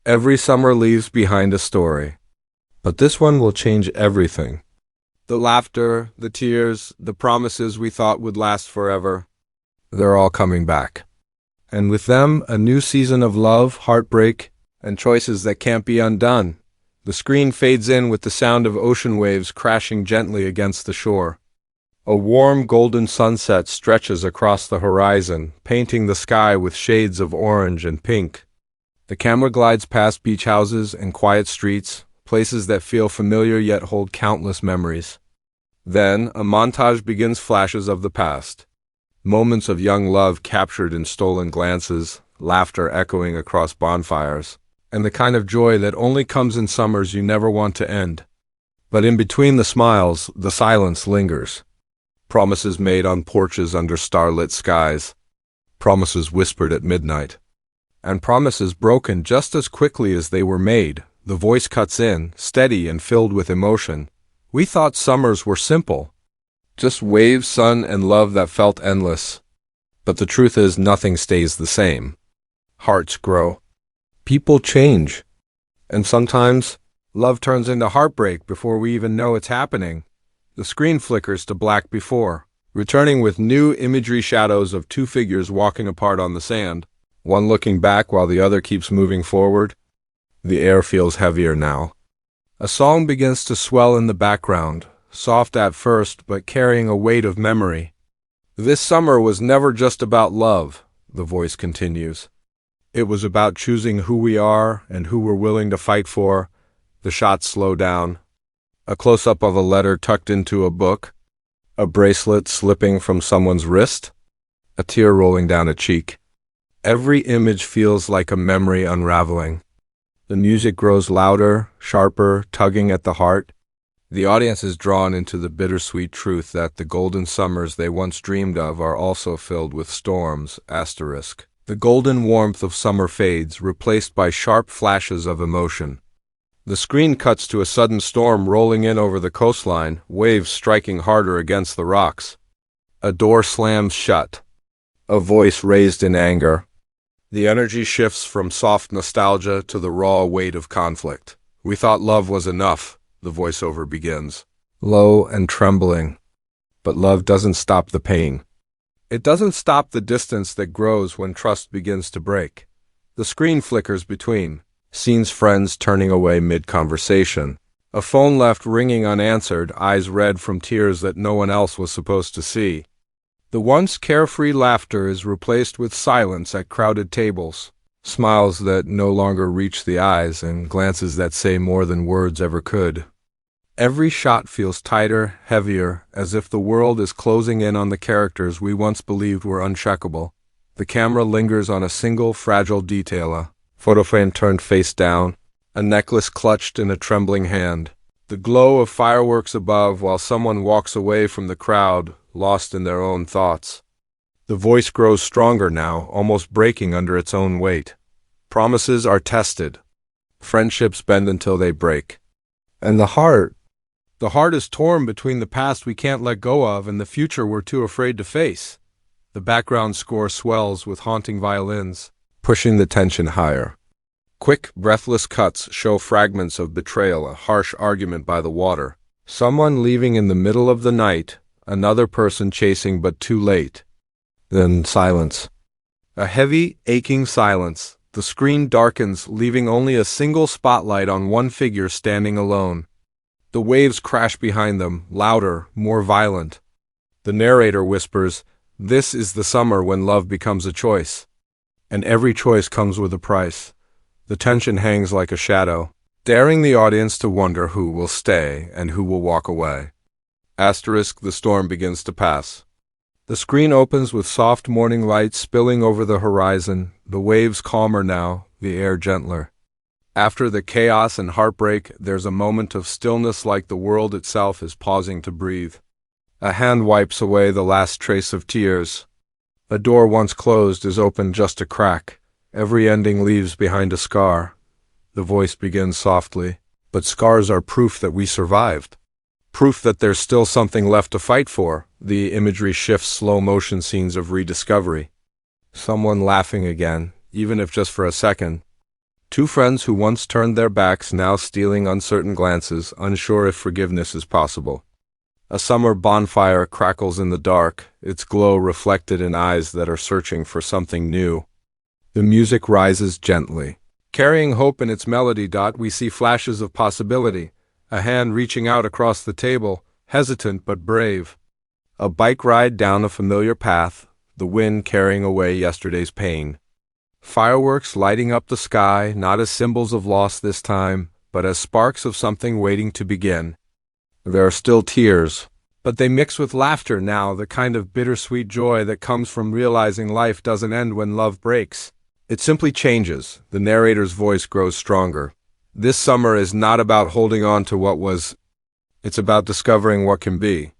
Every summer leaves behind a story. But this one will change everything. The laughter, the tears, the promises we thought would last forever. They're all coming back. And with them, a new season of love, heartbreak, and choices that can't be undone. The screen fades in with the sound of ocean waves crashing gently against the shore. A warm golden sunset stretches across the horizon, painting the sky with shades of orange and pink. The camera glides past beach houses and quiet streets, places that feel familiar yet hold countless memories. Then, a montage begins, flashes of the past. Moments of young love captured in stolen glances, laughter echoing across bonfires, and the kind of joy that only comes in summers you never want to end. But in between the smiles, the silence lingers. Promises made on porches under starlit skies. Promises whispered at midnight. And promises broken just as quickly as they were made. The voice cuts in, steady and filled with emotion. We thought summers were simple. Just waves, sun, and love that felt endless. But the truth is, nothing stays the same. Hearts grow. People change. And sometimes, love turns into heartbreak before we even know it's happening. The screen flickers to black before, returning with new imagery, shadows of two figures walking apart on the sand, one looking back while the other keeps moving forward. The air feels heavier now. A song begins to swell in the background, soft at first but carrying a weight of memory. This summer was never just about love, the voice continues. It was about choosing who we are and who we're willing to fight for. The shots slow down. A close-up of a letter tucked into a book, a bracelet slipping from someone's wrist, a tear rolling down a cheek. Every image feels like a memory unraveling. The music grows louder, sharper, tugging at the heart. The audience is drawn into the bittersweet truth that the golden summers they once dreamed of are also filled with storms. The golden warmth of summer fades, replaced by sharp flashes of emotion. The screen cuts to a sudden storm rolling in over the coastline, waves striking harder against the rocks. A door slams shut. A voice raised in anger. The energy shifts from soft nostalgia to the raw weight of conflict. We thought love was enough, the voiceover begins, low and trembling. But love doesn't stop the pain. It doesn't stop the distance that grows when trust begins to break. The screen flickers between scenes, friends turning away mid-conversation. A phone left ringing unanswered, eyes red from tears that no one else was supposed to see. The once carefree laughter is replaced with silence at crowded tables, smiles that no longer reach the eyes, and glances that say more than words ever could. Every shot feels tighter, heavier, as if the world is closing in on the characters we once believed were uncheckable. The camera lingers on a single fragile detail, a photo frame turned face down, a necklace clutched in a trembling hand. The glow of fireworks above while someone walks away from the crowd, lost in their own thoughts. The voice grows stronger now, almost breaking under its own weight. Promises are tested. Friendships bend until they break. And the heart is torn between the past we can't let go of and the future we're too afraid to face. The background score swells with haunting violins, pushing the tension higher. Quick, breathless cuts show fragments of betrayal, a harsh argument by the water. Someone leaving in the middle of the night, another person chasing but too late. Then silence. A heavy, aching silence. The screen darkens, leaving only a single spotlight on one figure standing alone. The waves crash behind them, louder, more violent. The narrator whispers, "This is the summer when love becomes a choice." And every choice comes with a price. The tension hangs like a shadow, daring the audience to wonder who will stay and who will walk away. The storm begins to pass. The screen opens with soft morning light spilling over the horizon, the waves calmer now, the air gentler. After the chaos and heartbreak, there's a moment of stillness, like the world itself is pausing to breathe. A hand wipes away the last trace of tears. A door once closed is opened just a crack. Every ending leaves behind a scar. The voice begins softly, but scars are proof that we survived. Proof that there's still something left to fight for. The imagery shifts, slow motion scenes of rediscovery. Someone laughing again, even if just for a second. Two friends who once turned their backs now stealing uncertain glances, unsure if forgiveness is possible. A summer bonfire crackles in the dark, its glow reflected in eyes that are searching for something new. The music rises gently. Carrying hope in its melody, we see flashes of possibility, a hand reaching out across the table, hesitant but brave. A bike ride down a familiar path, the wind carrying away yesterday's pain. Fireworks lighting up the sky, not as symbols of loss this time, but as sparks of something waiting to begin. There are still tears, but they mix with laughter now, the kind of bittersweet joy that comes from realizing life doesn't end when love breaks. It simply changes. The narrator's voice grows stronger. This summer is not about holding on to what was. It's about discovering what can be.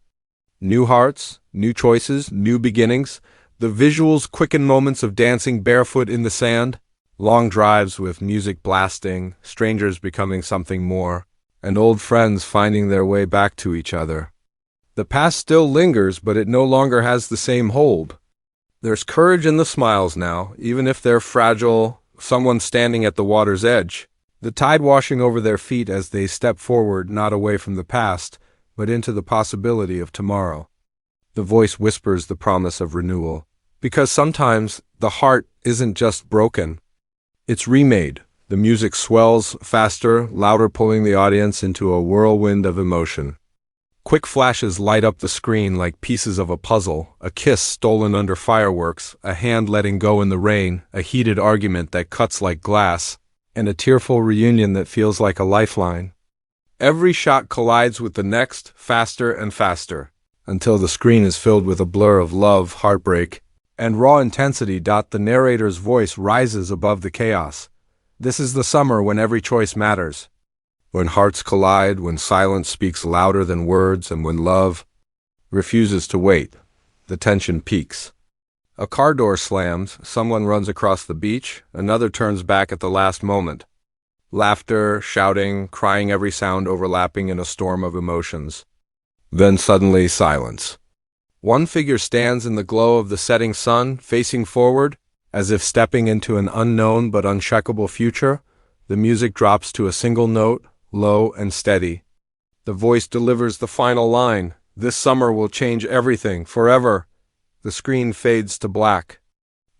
New hearts, new choices, new beginnings. The visuals quicken moments of dancing barefoot in the sand, long drives with music blasting, strangers becoming something more, and old friends finding their way back to each other. The past still lingers, but it no longer has the same hold. There's courage in the smiles now, even if they're fragile, someone standing at the water's edge, the tide washing over their feet as they step forward, not away from the past, but into the possibility of tomorrow. The voice whispers the promise of renewal, because sometimes the heart isn't just broken, it's remade. The music swells faster, louder, pulling the audience into a whirlwind of emotion. Quick flashes light up the screen like pieces of a puzzle, a kiss stolen under fireworks, a hand letting go in the rain, a heated argument that cuts like glass, and a tearful reunion that feels like a lifeline. Every shot collides with the next, faster and faster, until the screen is filled with a blur of love, heartbreak, and raw intensity. The narrator's voice rises above the chaos. This is the summer when every choice matters. When hearts collide, when silence speaks louder than words, and when love refuses to wait, the tension peaks. A car door slams, someone runs across the beach, another turns back at the last moment. Laughter, shouting, crying, every sound overlapping in a storm of emotions. Then suddenly silence. One figure stands in the glow of the setting sun, facing forward, as if stepping into an unknown but uncheckable future. The music drops to a single note, low and steady. The voice delivers the final line. This summer will change everything, forever. The screen fades to black.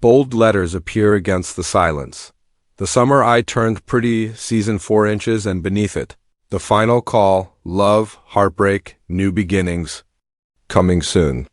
Bold letters appear against the silence. The summer I turned pretty, season 4 inches, and beneath it, the final call, love, heartbreak, new beginnings. Coming soon.